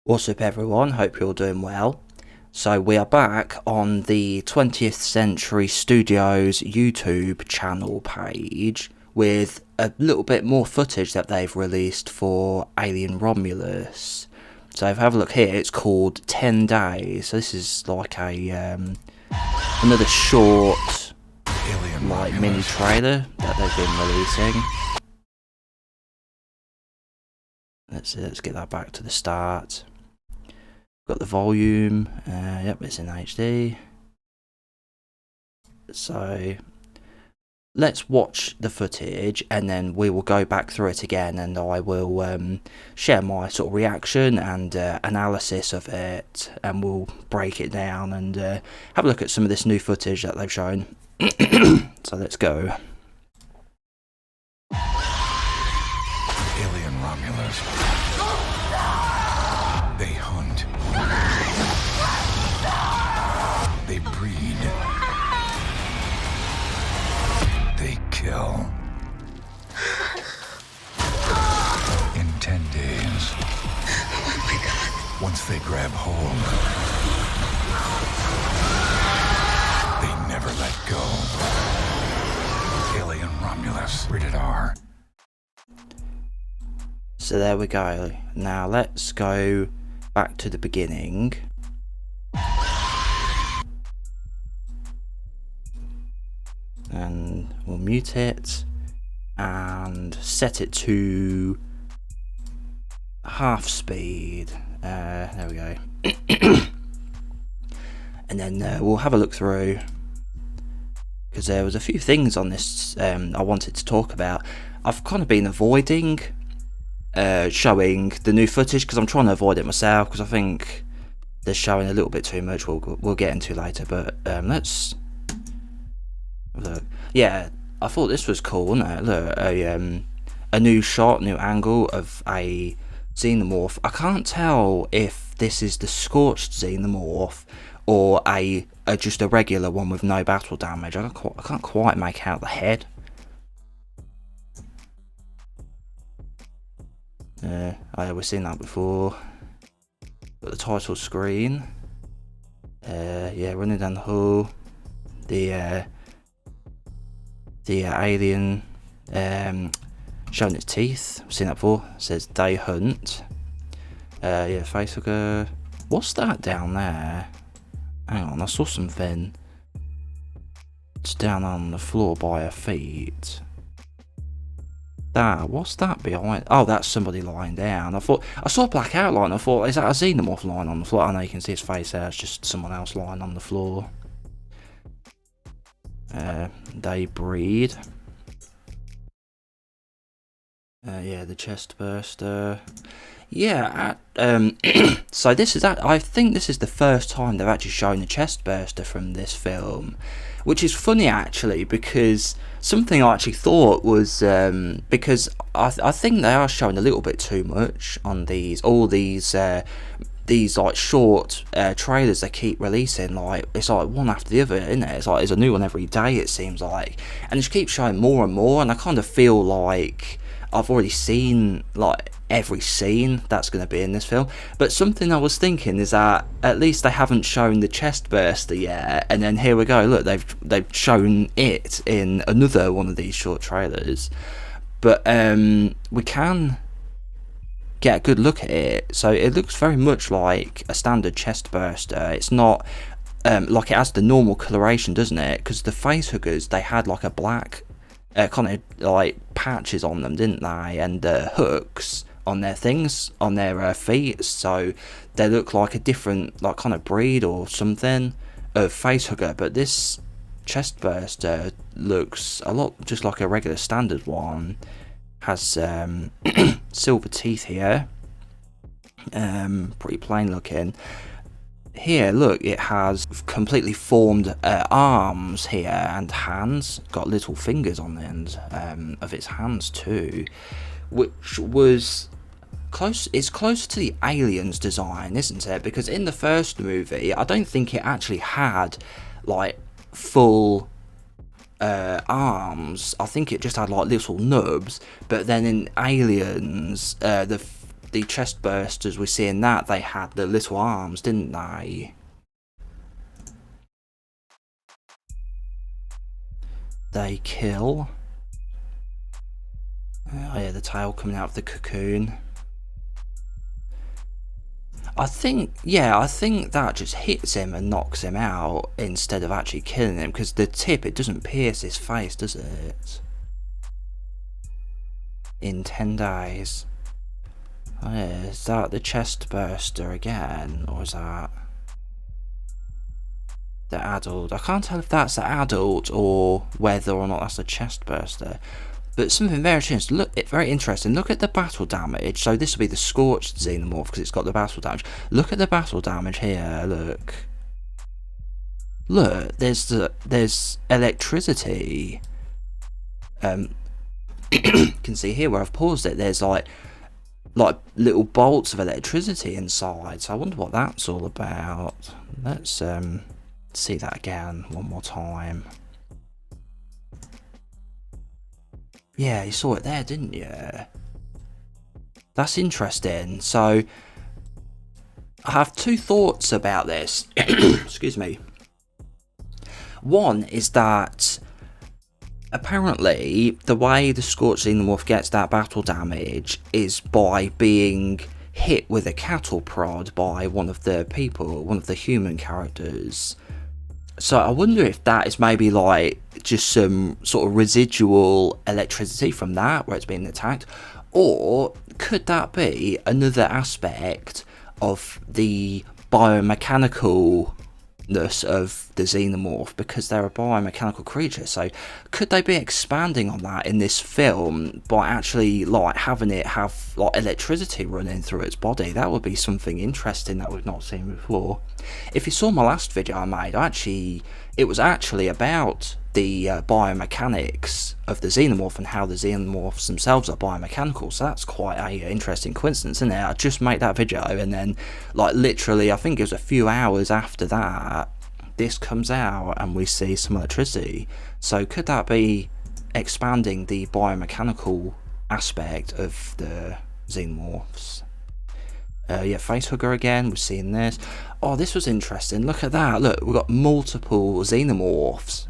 What's up everyone, hope you're doing well. So we are back on the 20th Century Studios YouTube channel page with a little bit more footage that they've released for Alien Romulus. So if you have a look here, it's called 10 Days. So this is like a another short like mini trailer that they've been releasing. Let's get that back to the start. Got the volume, yep, it's in HD. So let's watch the footage and then we will go back through it again, and I will share my sort of reaction and analysis of it, and we'll break it down and have a look at some of this new footage that they've shown. So let's go. Alien Romulus. They hunt. They breed. They kill. In 10 days. Oh my God. Once they grab hold, they never let go. Alien Romulus. Rated R. So there we go. Now let's go back to the beginning. And we'll mute it and set it to half speed. There we go. And then we'll have a look through, because there was a few things on this I wanted to talk about. I've kind of been avoiding showing the new footage because I'm trying to avoid it myself, because I think they're showing a little bit too much. We'll get into later, but let's look. Yeah, I thought this was cool. No, look, a new shot, new angle of a xenomorph. I can't tell if this is the scorched xenomorph or just a regular one with no battle damage. I can't quite make out the head. We've seen that before. Got the title screen. Yeah, running down the hall. The alien showing its teeth. I've seen that before. It says they hunt. Yeah, facehugger. What's that down there? Hang on, I saw something. It's down on the floor by her feet. What's that behind? Oh, that's somebody lying down. I saw a black outline. I thought, is that a xenomorph lying on the floor? I know you can see his face there. It's just someone else lying on the floor. They breed. Yeah, the Chestburster. Yeah. So this is that. I think this is the first time they've actually shown the Chestburster from this film, which is funny actually, because something I actually thought was because I think they are showing a little bit too much on all these like short trailers they keep releasing. Like, it's like one after the other, isn't it? It's like there's a new one every day, it seems like, and it just keeps showing more and more, and I kind of feel like I've already seen like every scene that's going to be in this film. But something I was thinking is that at least they haven't shown the Chestburster yet, and then here we go, look, they've shown it in another one of these short trailers. But we can get a good look at it. So it looks very much like a standard Chestburster. It's not like it has the normal coloration, doesn't it? Because the facehuggers, they had like a black kind of like patches on them, didn't they? And hooks on their things, on their feet, so they look like a different, like, kind of breed or something of facehugger. But this Chestburster looks a lot just like a regular standard one. Has silver teeth here, pretty plain looking. Here, look, it has completely formed arms here and hands. Got little fingers on the end of its hands too, which was close. It's close to the Aliens design, isn't it? Because in the first movie, I don't think it actually had like full arms. I think it just had like little nubs. But then in Aliens, the chestbursters we see in that, they had the little arms, didn't they? They kill. Oh yeah, the tail coming out of the cocoon. I think that just hits him and knocks him out instead of actually killing him, because the tip, it doesn't pierce his face, does it? In 10 days. Oh yeah, is that the chestburster again, or is that the adult? I can't tell if that's the adult or whether or not that's the chestburster. But something very interesting. Look at the battle damage. So this will be the scorched xenomorph because it's got the battle damage. Look at the battle damage here. Look, there's electricity. You can see here where I've paused it. There's like little bolts of electricity inside. So I wonder what that's all about. Let's see that again one more time. Yeah, you saw it there, didn't you? That's interesting. So, I have two thoughts about this. Excuse me. One is that apparently the way the scorched xenomorph gets that battle damage is by being hit with a cattle prod by one of the human characters. So I wonder if that is maybe like just some sort of residual electricity from that where it's being attacked, or could that be another aspect of the biomechanicalness of the xenomorph, because they're a biomechanical creature? So could they be expanding on that in this film by actually like having it have like electricity running through its body? That would be something interesting that we've not seen before. If you saw my last video I made, it was actually about the biomechanics of the xenomorph and how the xenomorphs themselves are biomechanical. So that's quite a interesting coincidence, isn't it? I just made that video and then like literally I think it was a few hours after that this comes out and we see some electricity. So could that be expanding the biomechanical aspect of the xenomorphs? Yeah, facehugger again, we're seeing this. Oh, this was interesting. Look at that. Look, we've got multiple xenomorphs.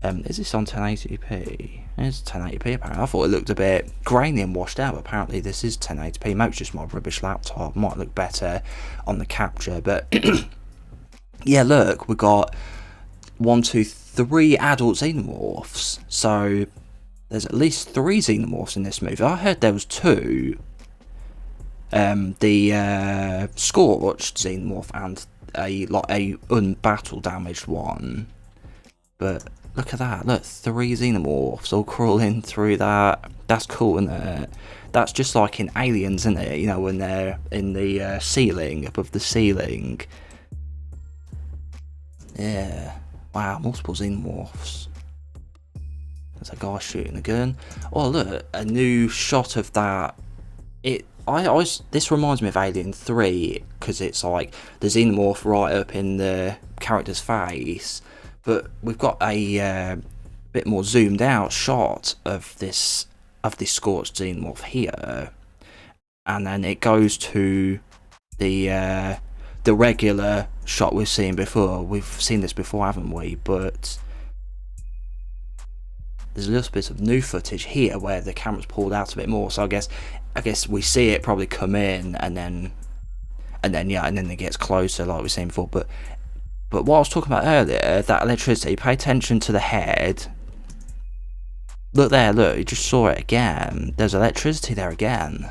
Is this on 1080p? It's 1080p apparently. I thought it looked a bit grainy and washed out, but apparently this is 1080p. Maybe it's just my rubbish laptop. Might look better on the capture, but yeah, look, we've got 1, 2, 3 adult xenomorphs. So there's at least 3 xenomorphs in this movie. I heard there was 2. The scorched xenomorph and a unbattle damaged one. But look at that, look, 3 xenomorphs all crawling through that. That's cool, isn't it? That's just like in Aliens, isn't it? You know, when they're in the ceiling, above the ceiling. Yeah, wow, multiple xenomorphs. There's a guy shooting a gun. Oh look, a new shot of that. This reminds me of Alien 3 because it's like the xenomorph right up in the character's face, but we've got a bit more zoomed out shot of this scorched xenomorph here, and then it goes to the regular shot we've seen before. We've seen this before, haven't we? But there's a little bit of new footage here where the camera's pulled out a bit more. So I guess we see it probably come in and then it gets closer like we've seen before. But what I was talking about earlier, that electricity, pay attention to the head. Look there, look, you just saw it again. There's electricity there again.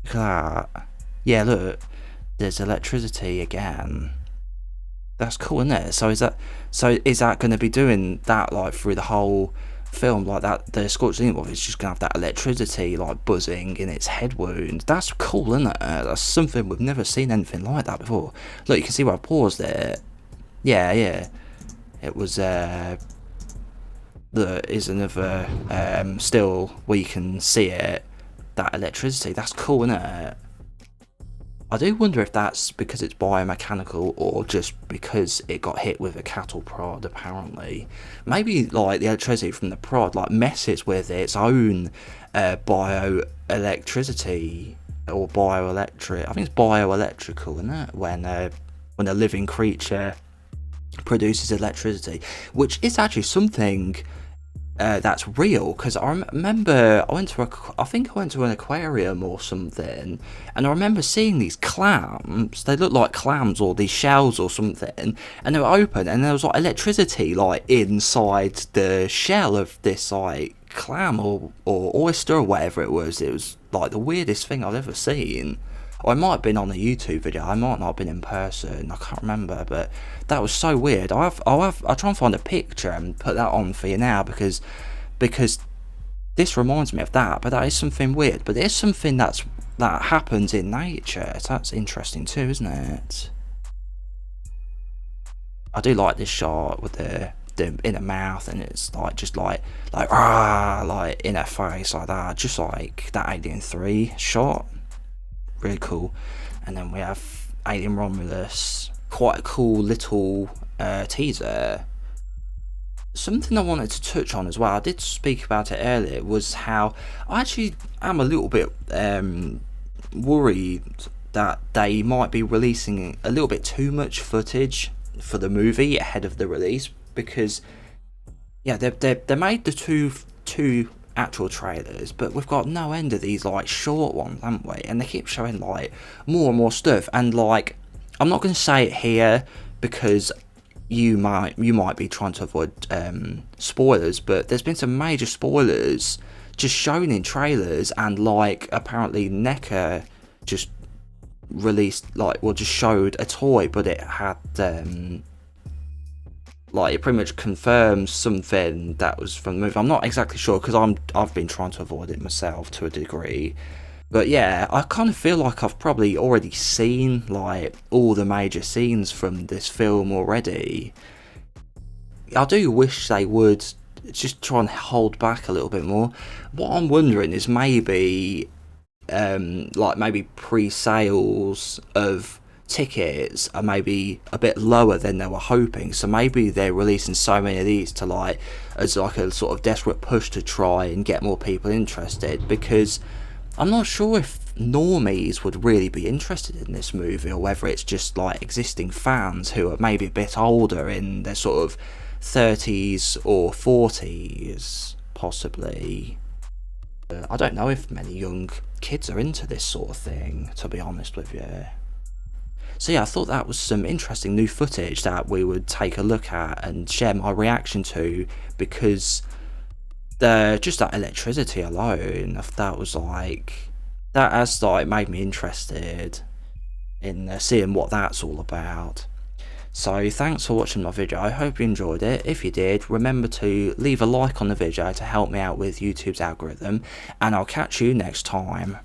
Look at that. Yeah, look. There's electricity again. That's cool, isn't it? So is that going to be doing that like through the whole film, like that? The scorched xenomorph is just going to have that electricity like buzzing in its head wound. That's cool, isn't it? That's something we've never seen anything like that before. Look, you can see where I paused there. Yeah. It was there is another still where you can see it. That electricity. That's cool, isn't it? I do wonder if that's because it's biomechanical or just because it got hit with a cattle prod, apparently. Maybe, like, the electricity from the prod, like, messes with its own bioelectricity, or bioelectric. I think it's bioelectrical, isn't it? When a living creature produces electricity, which is actually something that's real, because I remember I went to an aquarium or something, and I remember seeing these clams. They looked like clams or these shells or something, and they were open, and there was like electricity like inside the shell of this like clam or oyster or whatever it was. It was like the weirdest thing I've ever seen. Or it might have been on a YouTube video. I might not have been in person. I can't remember, but that was so weird. I'll try and find a picture and put that on for you now, because this reminds me of that. But that is something weird. But it is something that happens in nature. So that's interesting too, isn't it? I do like this shot with the in her mouth, and it's like just like rah, like in her face like that, just like that Alien 3 shot. Really cool. And then we have Alien Romulus, quite a cool little teaser. Something I wanted to touch on as well, I did speak about it earlier, was how I actually am a little bit worried that they might be releasing a little bit too much footage for the movie ahead of the release, because yeah, they made the two actual trailers, but we've got no end of these like short ones, haven't we? And they keep showing like more and more stuff, and like, I'm not going to say it here because you might be trying to avoid spoilers, but there's been some major spoilers just shown in trailers, and like apparently NECA just released just showed a toy, but it had like it pretty much confirms something that was from the movie. I'm not exactly sure, because I've been trying to avoid it myself to a degree. But yeah, I kind of feel like I've probably already seen like all the major scenes from this film already. I do wish they would just try and hold back a little bit more. What I'm wondering is maybe maybe pre-sales of tickets are maybe a bit lower than they were hoping, so maybe they're releasing so many of these to like as like a sort of desperate push to try and get more people interested, because I'm not sure if normies would really be interested in this movie, or whether it's just like existing fans who are maybe a bit older, in their sort of 30s or 40s possibly. I don't know if many young kids are into this sort of thing, to be honest with you. So yeah, I thought that was some interesting new footage that we would take a look at and share my reaction to, because just that electricity alone, that was like, that has like made me interested in seeing what that's all about. So thanks for watching my video. I hope you enjoyed it. If you did, remember to leave a like on the video to help me out with YouTube's algorithm, and I'll catch you next time.